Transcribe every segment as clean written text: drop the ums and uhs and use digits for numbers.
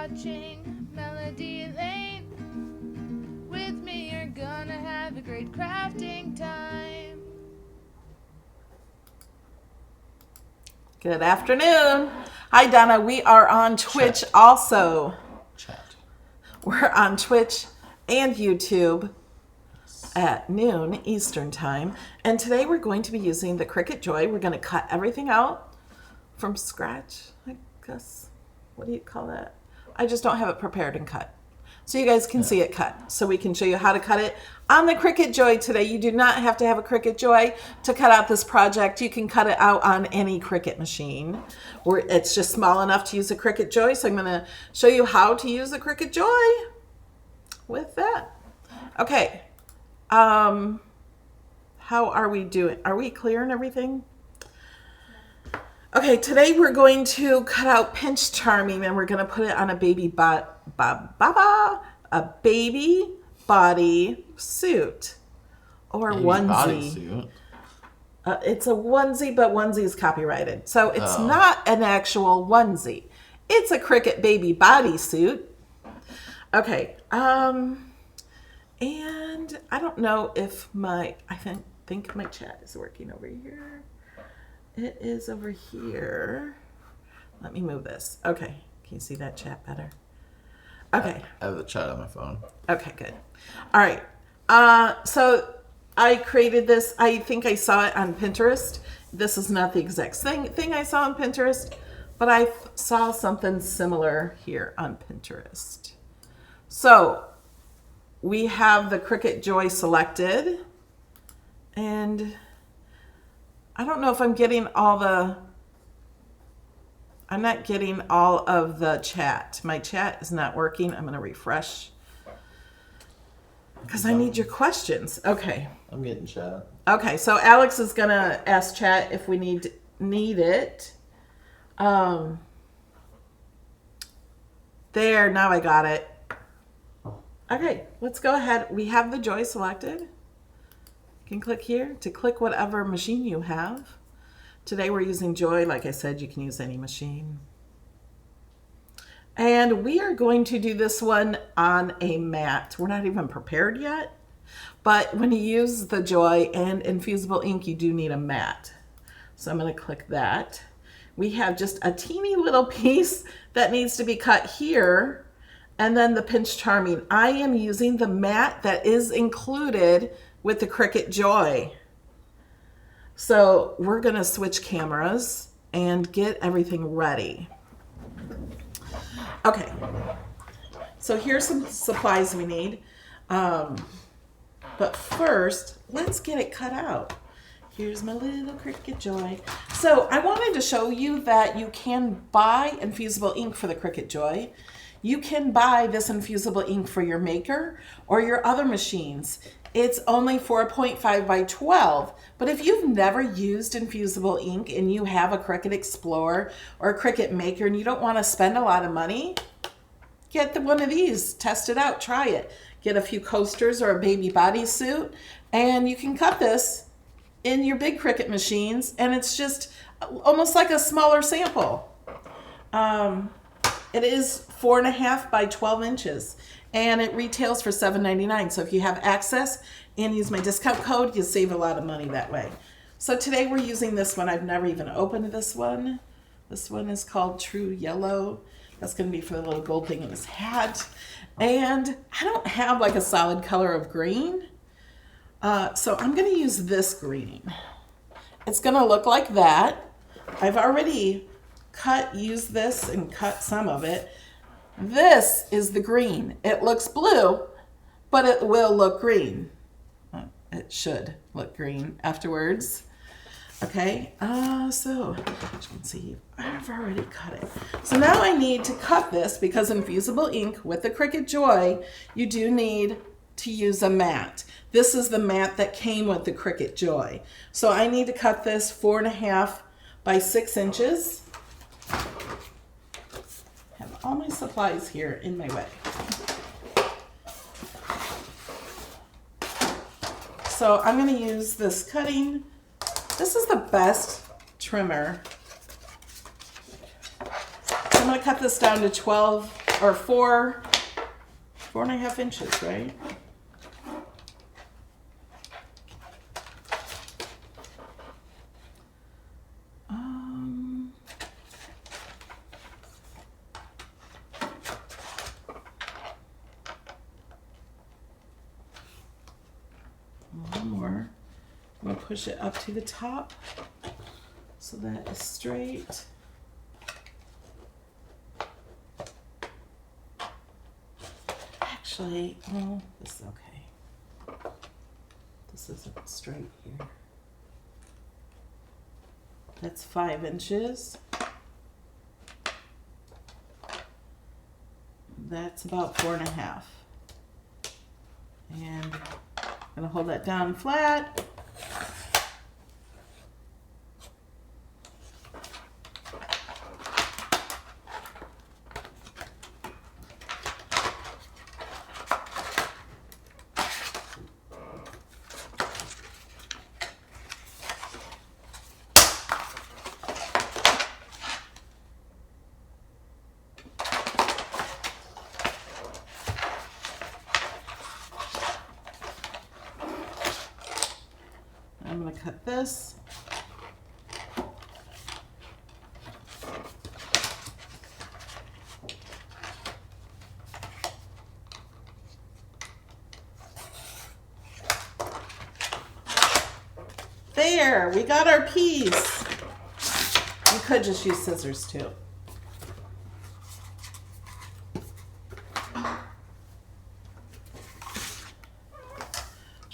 watching Melody Lane. With me you're gonna have a great crafting time. Good afternoon. Hi, Donna. We are on Twitch Chat. also. Chat. We're on Twitch and YouTube at noon Eastern time. And today we're going to be using the Cricut Joy. We're going to cut everything out from scratch, I guess. What do you call that? I just don't have it prepared and cut. So you guys can see it cut. So we can show you how to cut it on the Cricut Joy today. You do not have to have a Cricut Joy to cut out this project. You can cut it out on any Cricut machine. It's just small enough to use a Cricut Joy. So I'm going to show you how to use the Cricut Joy with that. Okay. How are we doing? Are we clearing everything? Okay, today we're going to cut out Pinch Charming and we're going to put it on a baby baby body suit or Baby onesie. bodysuit. It's a onesie, but onesie is copyrighted. So it's not an actual onesie. It's a Cricut baby bodysuit. Okay. And I don't know if I think my chat is working over here. It is over here. Let me move this. Okay. Can you see that chat better? Okay. I have the chat on my phone. Okay, good. All right. So I created this. I think I saw it on Pinterest. This is not the exact thing I saw on Pinterest, but I saw something similar here on Pinterest. So we have the Cricut Joy selected, and I don't know if I'm getting I'm not getting all of the chat. My chat is not working. I'm going to refresh because I need your questions. Okay. I'm getting chat. Okay, so Alex is going to ask chat if we need it. There, now I got it. Okay, let's go ahead. We have the Joy selected. You can click here to click whatever machine you have. Today we're using Joy. Like I said, you can use any machine. And we are going to do this one on a mat. We're not even prepared yet, but when you use the Joy and Infusible Ink, you do need a mat. So I'm going to click that. We have just a teeny little piece that needs to be cut here, and then the Pinch Charming. I am using the mat that is included with the Cricut Joy. So we're going to switch cameras and get everything ready. Okay, so here's some supplies we need. But first, let's get it cut out. Here's my little Cricut Joy. So I wanted to show you that you can buy Infusible Ink for the Cricut Joy. You can buy this Infusible Ink for your Maker or your other machines. It's only 4.5 by 12, but if you've never used Infusible Ink and you have a Cricut Explorer or a Cricut Maker and you don't want to spend a lot of money, get one of these, test it out, try it. Get a few coasters or a baby bodysuit, and you can cut this in your big Cricut machines, and it's just almost like a smaller sample. It is 4.5 by 12 inches. And it retails for $7.99. So if you have access and use my discount code, you'll save a lot of money that way. So today we're using this one. I've never even opened this one. This one is called True Yellow. That's going to be for the little gold thing in his hat. And I don't have like a solid color of green. So I'm going to use this green. It's going to look like that. I've already used this and cut some of it. This is the green. It looks blue, but it will look green. It should look green afterwards. Okay, so as you can see, I've already cut it. So now I need to cut this because Infusible Ink with the Cricut Joy, you do need to use a mat. This is the mat that came with the Cricut Joy. So I need to cut this 4.5 by 6 inches. All my supplies here in my way. So I'm going to use this cutting. This is the best trimmer. So I'm going to cut this down to 12 or 4.5 inches, right? One more. I'm going to push it up to the top so that is straight. Actually, well, this is okay. This isn't straight here. That's 5 inches. That's about 4.5. And I'm gonna hold that down flat. I'm going to cut this. There, we got our piece. You could just use scissors too.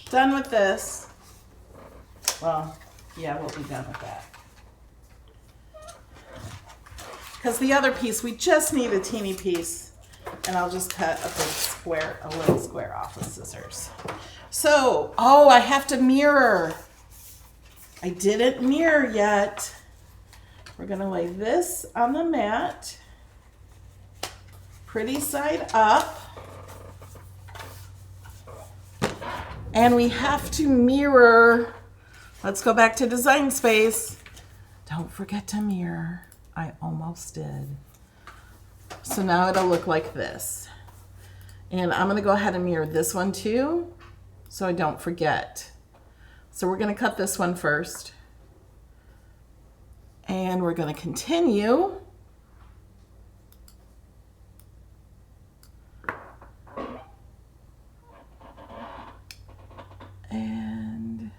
Done with this. Well, yeah, we'll be done with that. Because the other piece, we just need a teeny piece. And I'll just cut a little square off with scissors. So, oh, I have to mirror. I didn't mirror yet. We're going to lay this on the mat. Pretty side up. And we have to mirror. Let's go back to Design Space. Don't forget to mirror. I almost did. So now it'll look like this. And I'm going to go ahead and mirror this one too, so I don't forget. So we're going to cut this one first. And we're going to continue. And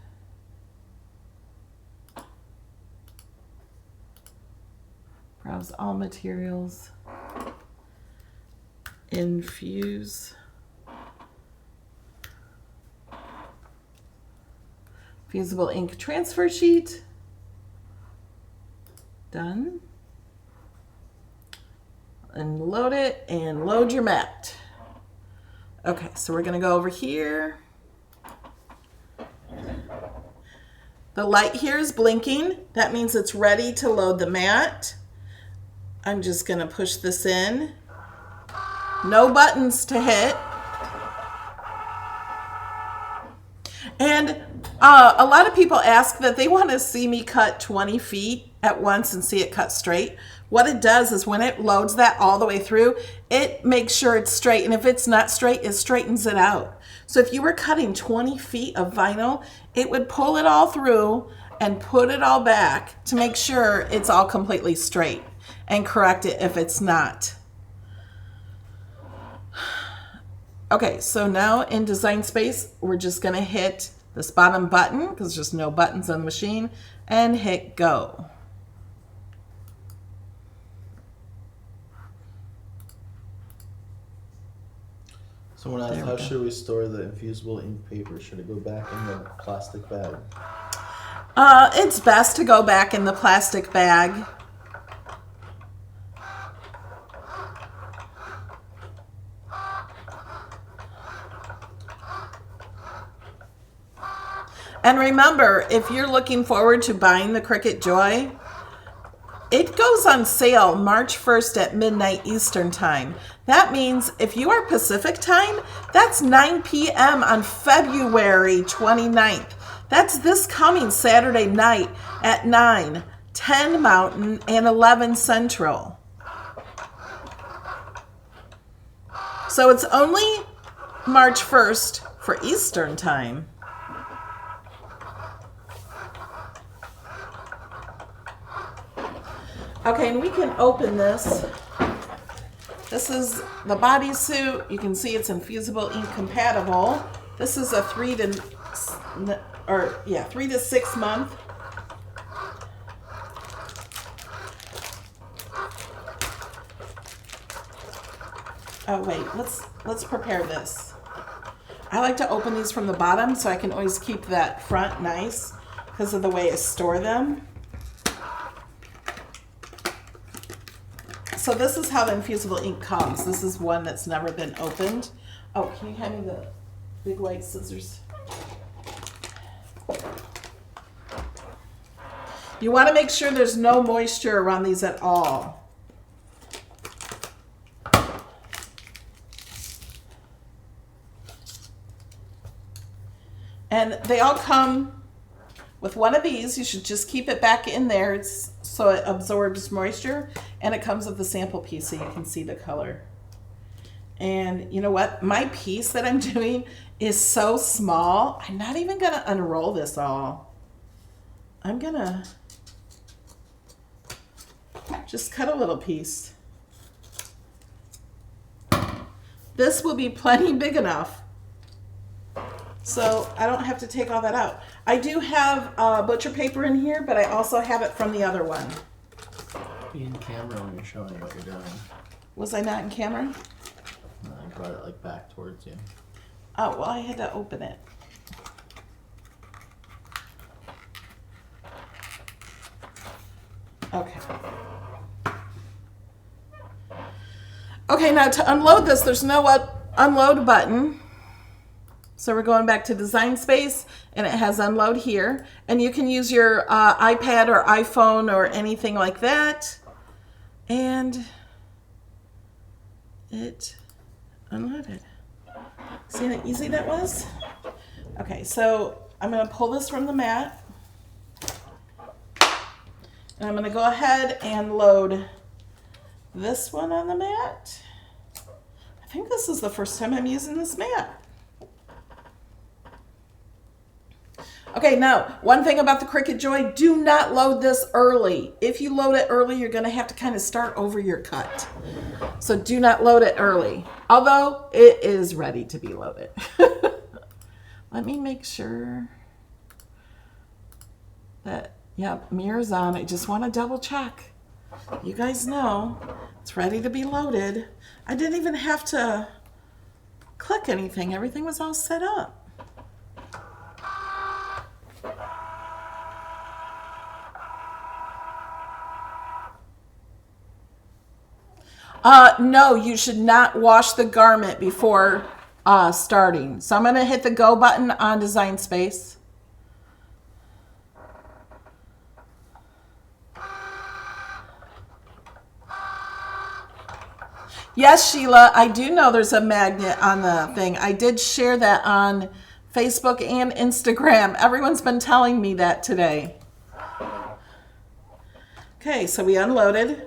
browse all materials. Infusible Ink transfer sheet. Done. And load it and load your mat. Okay, so we're going to go over here. The light here is blinking. That means it's ready to load the mat. I'm just going to push this in. No buttons to hit. And a lot of people ask that they want to see me cut 20 feet at once and see it cut straight. What it does is when it loads that all the way through, it makes sure it's straight. And if it's not straight, it straightens it out. So if you were cutting 20 feet of vinyl, it would pull it all through and put it all back to make sure it's all completely straight and correct it if it's not. Okay, so now in Design Space, we're just going to hit this bottom button because there's no buttons on the machine and hit go. Someone asked, how should we store the infusible ink paper? Should it go back in the plastic bag? It's best to go back in the plastic bag. And remember, if you're looking forward to buying the Cricut Joy, it goes on sale March 1st at midnight Eastern time. That means if you are Pacific time, that's 9 p.m. on February 29th. That's this coming Saturday night at 9, 10 Mountain, and 11 Central. So it's only March 1st for Eastern time. Okay, and we can open this. This is the bodysuit. You can see it's Infusible Ink compatible. This is a 3 to 6 month. Oh wait, let's prepare this. I like to open these from the bottom so I can always keep that front nice because of the way I store them. So this is how the Infusible Ink comes. This is one that's never been opened. Oh, can you hand me the big white scissors? You want to make sure there's no moisture around these at all. And they all come with one of these. You should just keep it back in there so it absorbs moisture. And it comes with the sample piece so you can see the color. And you know what? My piece that I'm doing is so small. I'm not even going to unroll this all. I'm going to just cut a little piece. This will be plenty big enough. So I don't have to take all that out. I do have butcher paper in here, but I also have it from the other one. Be in camera when you're showing what you're doing. Was I not in camera? No, I brought it like back towards you. Oh, well, I had to open it. Okay. Okay, now to unload this, there's no unload button. So we're going back to Design Space, and it has unload here. And you can use your iPad or iPhone or anything like that. And it unloaded. See how easy that was? Okay, so I'm going to pull this from the mat. And I'm going to go ahead and load this one on the mat. I think this is the first time I'm using this mat. Okay, now, one thing about the Cricut Joy, do not load this early. If you load it early, you're going to have to kind of start over your cut. So do not load it early, although it is ready to be loaded. Let me make sure that, yeah, mirror's on. I just want to double check. You guys know it's ready to be loaded. I didn't even have to click anything. Everything was all set up. No, you should not wash the garment before starting. So I'm going to hit the go button on Design Space. Yes, Sheila, I do know there's a magnet on the thing. I did share that on Facebook and Instagram. Everyone's been telling me that today. Okay, so we unloaded.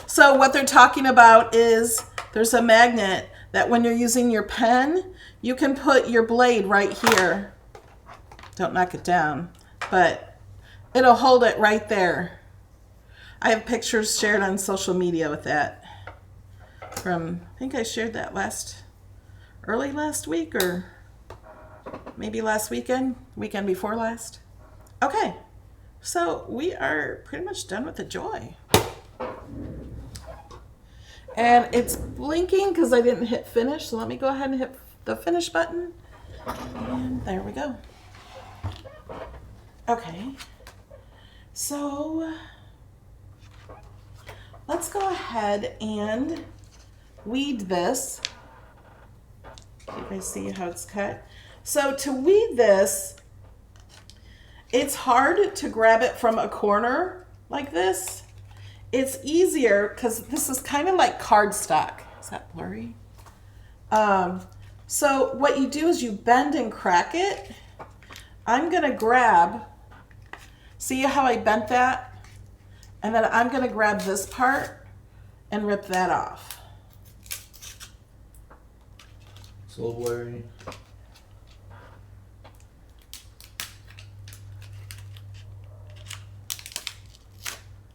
So what they're talking about is there's a magnet that when you're using your pen, you can put your blade right here. Don't knock it down, but it'll hold it right there. I have pictures shared on social media with that. I think I shared that early last week or maybe last weekend before last. Okay, so we are pretty much done with the Joy. And it's blinking because I didn't hit finish, so let me go ahead and hit the finish button. And there we go. Okay, so let's go ahead and weed this. You guys see how it's cut? So to weed this, it's hard to grab it from a corner like this. It's easier because this is kind of like cardstock. Is that blurry? So what you do is you bend and crack it. I'm going to grab, see how I bent that? And then I'm going to grab this part and rip that off. It's a little blurry.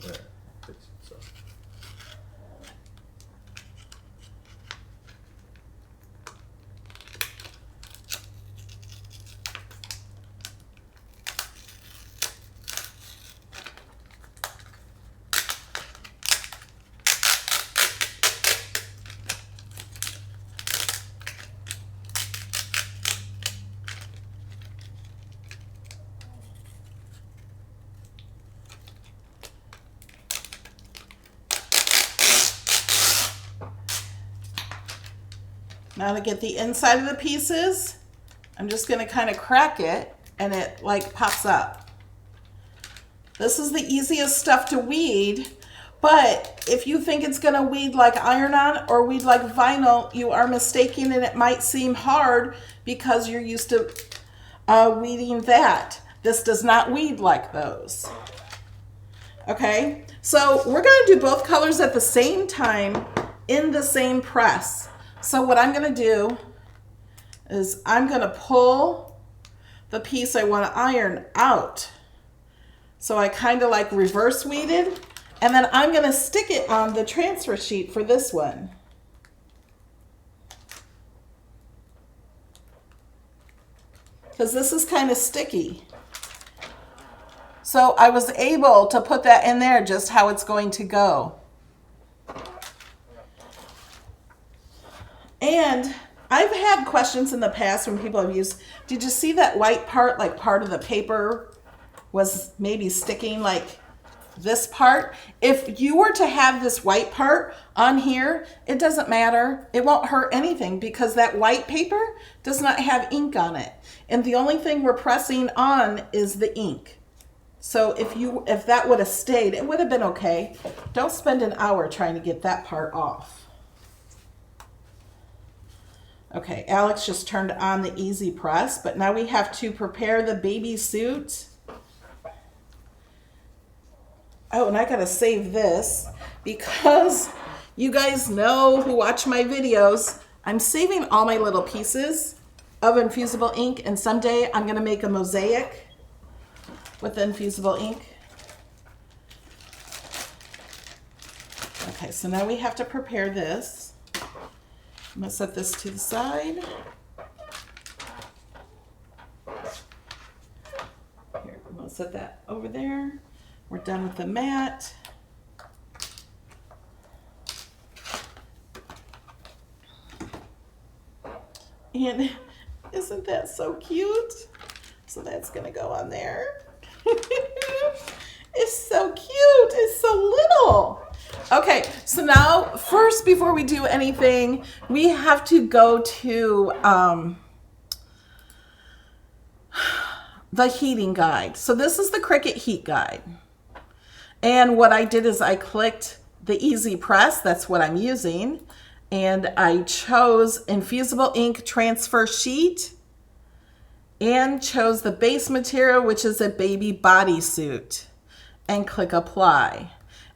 There, fix it, so. Now to get the inside of the pieces, I'm just going to kind of crack it and it like pops up. This is the easiest stuff to weed, but if you think it's going to weed like iron-on or weed like vinyl, you are mistaken, and it might seem hard because you're used to weeding that. This does not weed like those. Okay, so we're going to do both colors at the same time in the same press. So what I'm going to do is I'm going to pull the piece I want to iron out. So I kind of like reverse weeded, and then I'm going to stick it on the transfer sheet for this one. Because this is kind of sticky. So I was able to put that in there just how it's going to go. And I've had questions in the past when people have used, did you see that white part, like part of the paper was maybe sticking like this part? If you were to have this white part on here, it doesn't matter. It won't hurt anything because that white paper does not have ink on it. And the only thing we're pressing on is the ink. So if that would have stayed, it would have been okay. Don't spend an hour trying to get that part off. Okay, Alex just turned on the easy press, but now we have to prepare the baby suit. Oh, and I gotta save this because you guys know who watch my videos, I'm saving all my little pieces of Infusible ink, and someday I'm gonna make a mosaic with Infusible ink. Okay, so now we have to prepare this. I'm going to set this to the side. Here, I'm going to set that over there. We're done with the mat. And isn't that so cute? So that's going to go on there. It's so cute. It's so little. Okay, so now first, before we do anything, we have to go to the heating guide. So this is the Cricut heat guide. And what I did is I clicked the easy press, that's what I'm using, and I chose Infusible ink transfer sheet and chose the base material, which is a baby bodysuit, and click apply.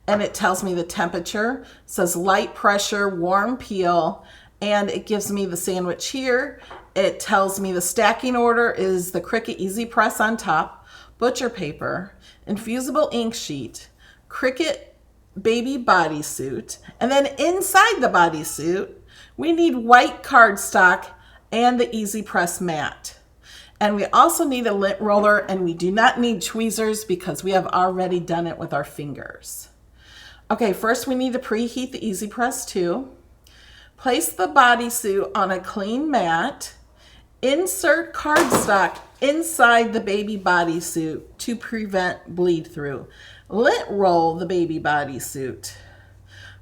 And it tells me the temperature, says light pressure, warm peel, and it gives me the sandwich here. It tells me the stacking order is the Cricut Easy Press on top, butcher paper, Infusible ink sheet, Cricut baby bodysuit, and then inside the bodysuit, we need white cardstock and the Easy Press mat. And we also need a lint roller, and we do not need tweezers because we have already done it with our fingers. Okay, first we need to preheat the Easy Press 2. Place the bodysuit on a clean mat. Insert cardstock inside the baby bodysuit to prevent bleed through. Lint roll the baby bodysuit.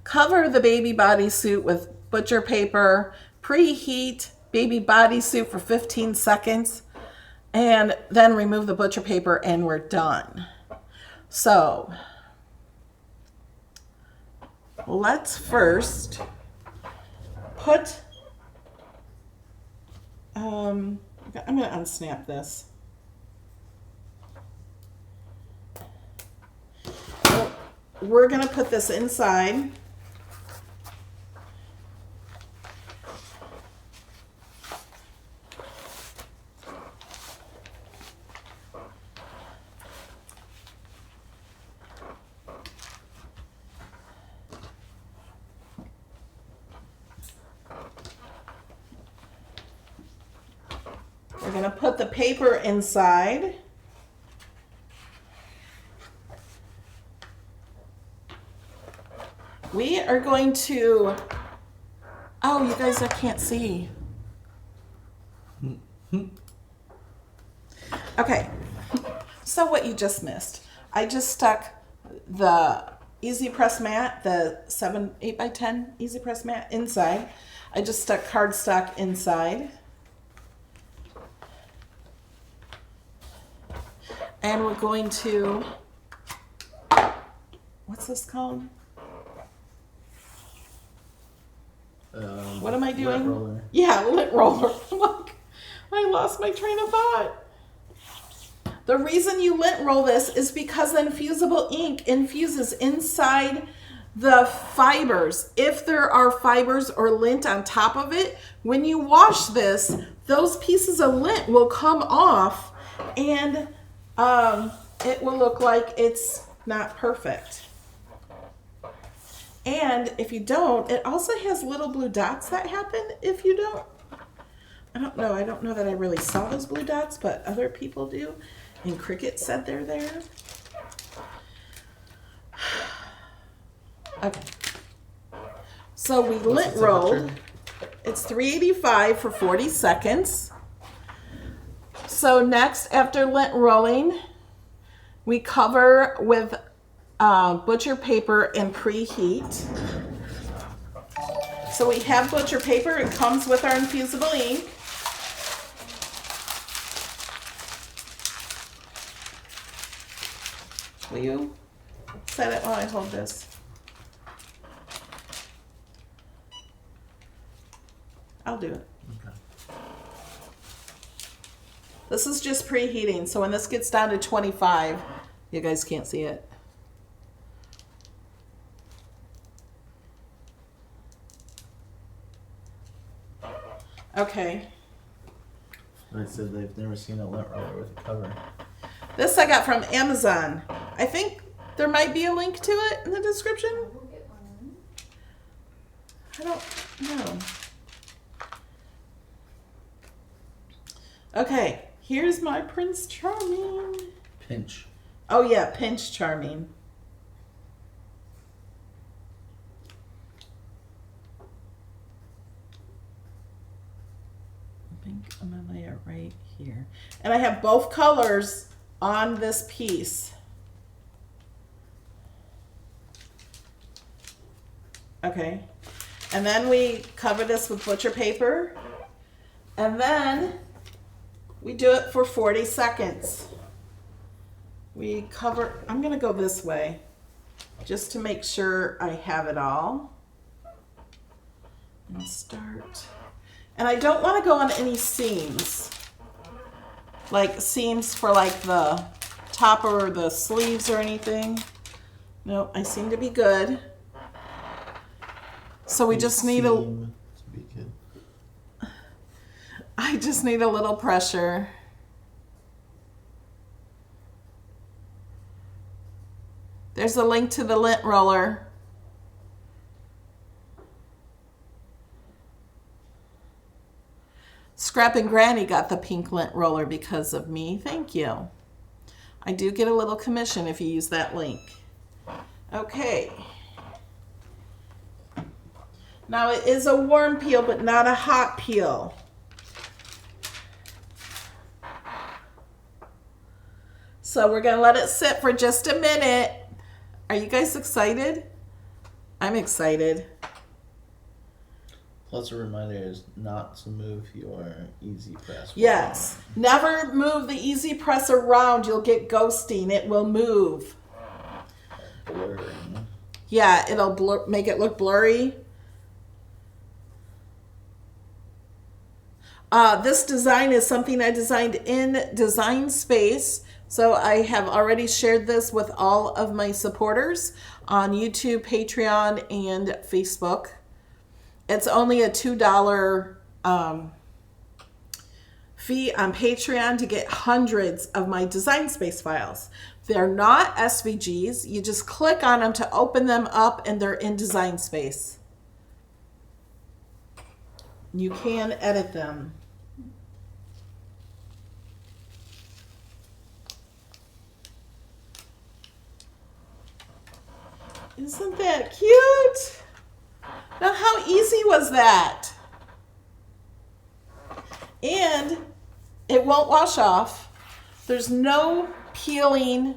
Cover the baby bodysuit with butcher paper. Preheat baby bodysuit for 15 seconds. And then remove the butcher paper and we're done. So let's first put, I'm going to unsnap this. So we're going to put this inside. We're going to put the paper inside. We are going to, oh, you guys, I can't see. Okay, so what you just missed, I just stuck the Easy Press mat, the 8x10 Easy Press mat inside. I just stuck cardstock inside. And we're going to, what's this called? What am I doing? Lint roller. Yeah, lint roller. Look, I lost my train of thought. The reason you lint roll this is because the infusible ink infuses inside the fibers. If there are fibers or lint on top of it, when you wash this, those pieces of lint will come off and it will look like it's not perfect. And if you don't, it also has little blue dots that happen if you don't. I don't know that I really saw those blue dots, but other people do. And Cricut said they're there. Okay. So we lint rolled. It's 385 for 40 seconds. So next, after lint rolling, we cover with butcher paper and preheat. So we have butcher paper. It comes with our infusible ink. Will you set it while I hold this? I'll do it. Okay. This is just preheating, so when this gets down to 25, you guys can't see it. Okay. I said they've never seen a lint roller with a cover. This I got from Amazon. I think there might be a link to it in the description. I don't know. Okay, here's my Prince Charming. Pinch. Oh yeah, Pinch Charming. I think I'm gonna lay it right here. And I have both colors on this piece. Okay. And then we cover this with butcher paper. And then we do it for 40 seconds. We cover, I'm gonna go this way just to make sure I have it all. And start. And I don't want to go on any seams. Like seams for like the top or the sleeves or anything. Nope, I seem to be good. So we just need I just need a little pressure. There's a link to the lint roller. Scrap and Granny got the pink lint roller because of me. Thank you. I do get a little commission if you use that link. Okay. Now it is a warm peel, but not a hot peel. So we're gonna let it sit for just a minute. Are you guys excited? I'm excited. Plus a reminder is not to move your easy press. Yes. Never move the easy press around. You'll get ghosting. It will move. Blurring. Yeah, it'll make it look blurry. This design is something I designed in Design Space. So I have already shared this with all of my supporters on YouTube, Patreon, and Facebook. It's only a $2 fee on Patreon to get hundreds of my Design Space files. They're not SVGs. You just click on them to open them up and they're in Design Space. You can edit them. Isn't that cute? Now, how easy was that? And it won't wash off. There's no peeling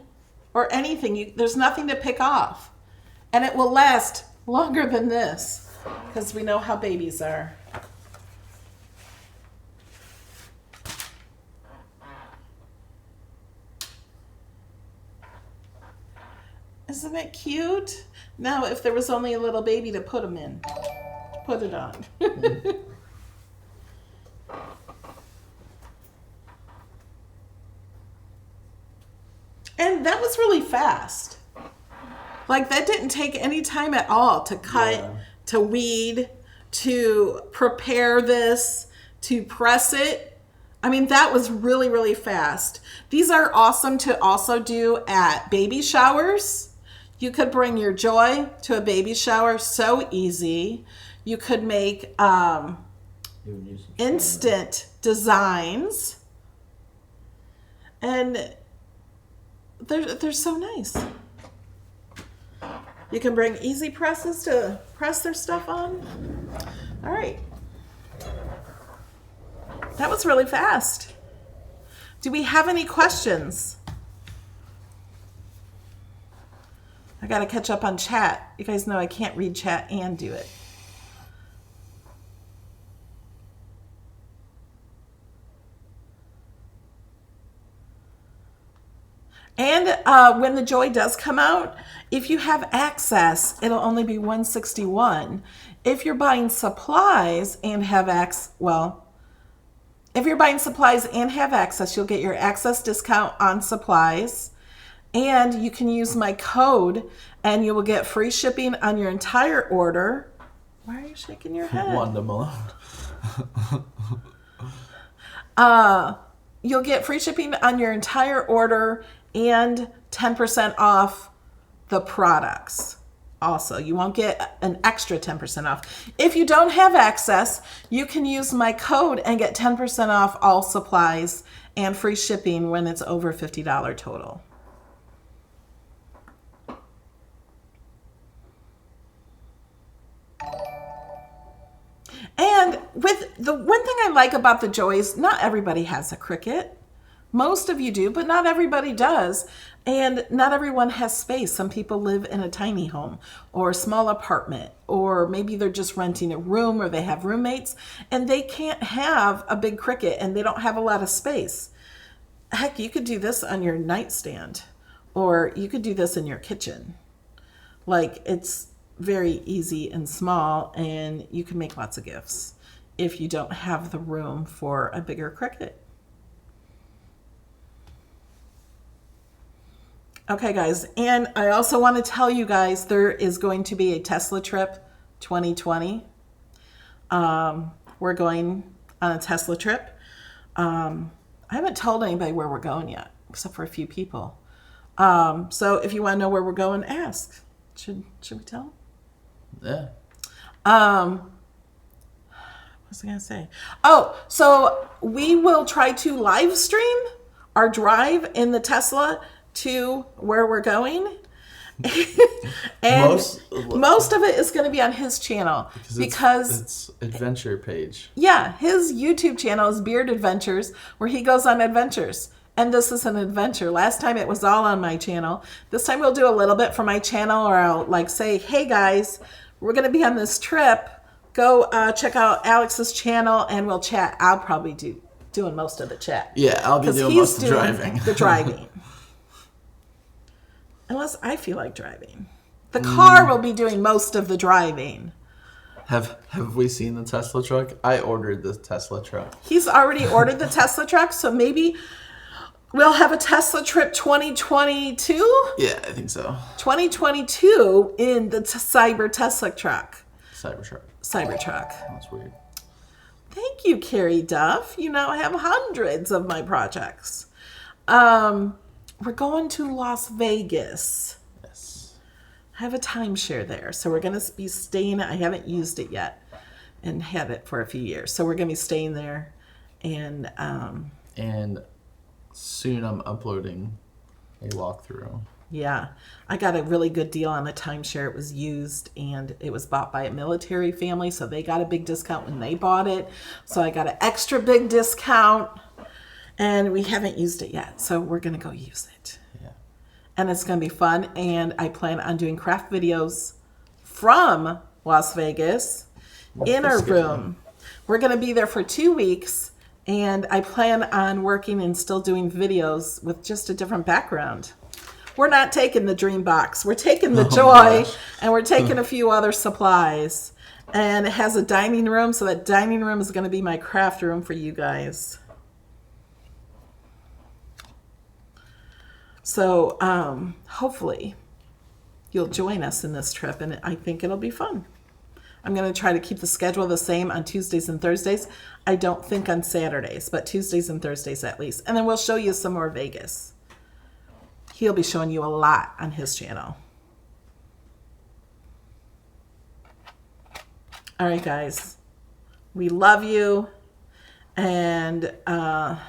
or anything. There's nothing to pick off. And it will last longer than this because we know how babies are. Isn't it cute? Now, if there was only a little baby to put them in, put it on. And that was really fast. Like, that didn't take any time at all to cut, to weed, to prepare this, to press it. I mean, that was really, really fast. These are awesome to also do at baby showers. You could bring your Joy to a baby shower, so easy. You could make instant designs. And they're so nice. You can bring easy presses to press their stuff on. All right. That was really fast. Do we have any questions? I got to catch up on chat. You guys know I can't read chat and do it. And when the Joy does come out, if you have access, it'll only be $161. If you're buying supplies and have if you're buying supplies and have access, you'll get your access discount on supplies. And you can use my code and you will get free shipping on your entire order. Why are you shaking your head? Wanda Malone. You'll get free shipping on your entire order and 10% off the products. Also, you won't get an extra 10% off. If you don't have access, you can use my code and get 10% off all supplies and free shipping when it's over $50 total. And with the one thing I like about the Joys, not everybody has a Cricut. Most of you do, but not everybody does. And not everyone has space. Some people live in a tiny home or a small apartment, or maybe they're just renting a room or they have roommates and they can't have a big Cricut and they don't have a lot of space. Heck, you could do this on your nightstand or you could do this in your kitchen. Like, it's very easy and small and you can make lots of gifts if you don't have the room for a bigger Cricut. Okay, guys, and I also want to tell you guys there is going to be a Tesla trip 2020. We're going on a Tesla trip. I haven't told anybody where we're going yet, except for a few people. So if you want to know where we're going, ask. Should we tell them? Yeah. What was I going to say? Oh, so we will try to live stream our drive in the Tesla to where we're going. And most of it is going to be on his channel because it's adventure page. Yeah, his YouTube channel is Beard Adventures, where he goes on adventures. And this is an adventure. Last time it was all on my channel. This time we'll do a little bit for my channel, or I'll like say, hey guys, we're going to be on this trip. Go check out Alex's channel and we'll chat. I'll probably doing most of the chat. Yeah, I'll be doing most of the driving. The driving. Unless I feel like driving. The car will be doing most of the driving. Have we seen the Tesla truck? I ordered the Tesla truck. He's already ordered the Tesla truck, so maybe we'll have a Tesla trip 2022? Yeah, I think so. 2022 in the Cyber Tesla truck. Cybertruck. That's weird. Thank you, Carrie Duff. You now have hundreds of my projects. We're going to Las Vegas. Yes. I have a timeshare there, so we're going to be staying. I haven't used it yet and had it for a few years, so we're going to be staying there. And soon I'm uploading a walkthrough. Yeah. I got a really good deal on the timeshare. It was used and it was bought by a military family, so they got a big discount when they bought it. So I got an extra big discount and we haven't used it yet. So we're going to go use it. Yeah. And it's going to be fun. And I plan on doing craft videos from Las Vegas in our room. We're going to be there for 2 weeks. And I plan on working and still doing videos with just a different background. We're not taking the Dream Box. We're taking the Joy, and we're taking a few other supplies. And it has a dining room, so that dining room is going to be my craft room for you guys. So hopefully you'll join us in this trip, and I think it'll be fun. I'm going to try to keep the schedule the same on Tuesdays and Thursdays. I don't think on Saturdays, but Tuesdays and Thursdays at least. And then we'll show you some more Vegas. He'll be showing you a lot on his channel. All right, guys. We love you. And how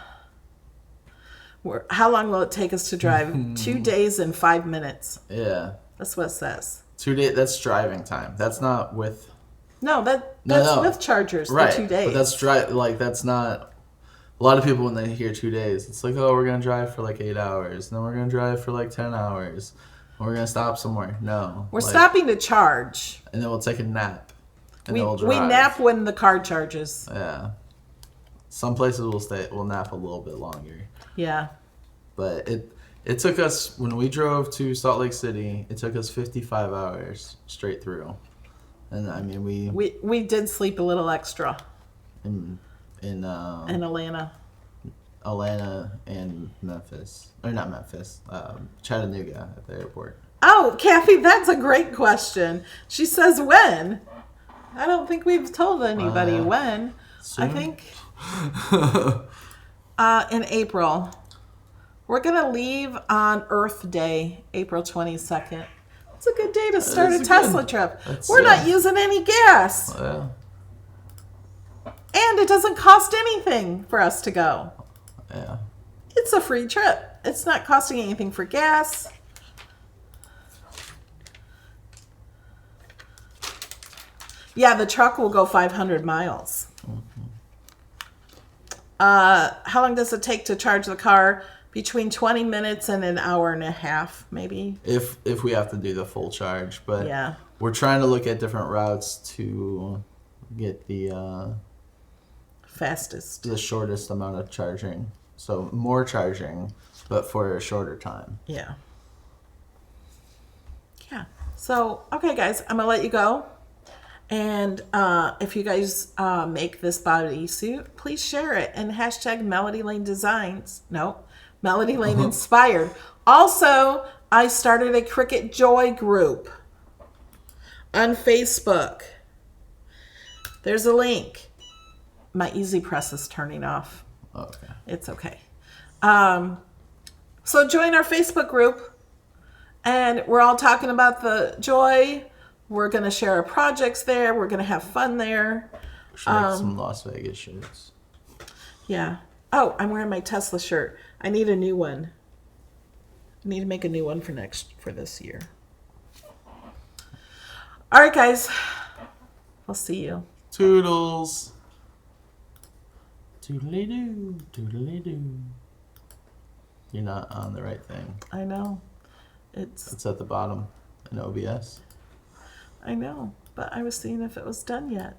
long will it take us to drive? 2 days and 5 minutes. Yeah. That's what it says. 2 days. That's driving time. That's not with. No, that's with chargers. Right. The 2 days. But that's not. A lot of people, when they hear 2 days, it's like, oh, we're going to drive for like 8 hours. And then we're going to drive for like 10 hours. And we're going to stop somewhere. No. We're stopping to charge. And then we'll take a nap. And We then we'll drive. nap when the car charges. Yeah. Some places we'll nap a little bit longer. Yeah. But it took us, when we drove to Salt Lake City, it took us 55 hours straight through. And I mean, we did sleep a little extra. In Atlanta. And Memphis. Or not Memphis. Chattanooga at the airport. Oh, Kathy, that's a great question. She says when. I don't think we've told anybody when. Soon? I think in April. We're going to leave on Earth Day, April 22nd. It's a good day to start a Tesla trip. We're not using any gas. Yeah. And it doesn't cost anything for us to go. Yeah. It's a free trip. It's not costing anything for gas. Yeah, the truck will go 500 miles. How long does it take to charge the car? Between 20 minutes and an hour and a half, maybe. If we have to do the full charge. But yeah, we're trying to look at different routes to get the fastest, the shortest amount of charging. So more charging, but for a shorter time. Yeah. Yeah. So, okay, guys, I'm going to let you go. And if you guys make this bodysuit, please share it. And hashtag Melody Lane Designs. No, Melody Lane Inspired. Also, I started a Cricut Joy group on Facebook. There's a link. My Easy Press is turning off. Okay. It's okay. So join our Facebook group, and we're all talking about the Joy. We're going to share our projects there. We're going to have fun there. Should make some Las Vegas shirts. Yeah. Oh, I'm wearing my Tesla shirt. I need a new one. I need to make a new one for this year. All right, guys. We'll see you. Toodles. Toodly-doo. Toodly-doo. You're not on the right thing. I know. It's at the bottom in OBS. I know, but I was seeing if it was done yet.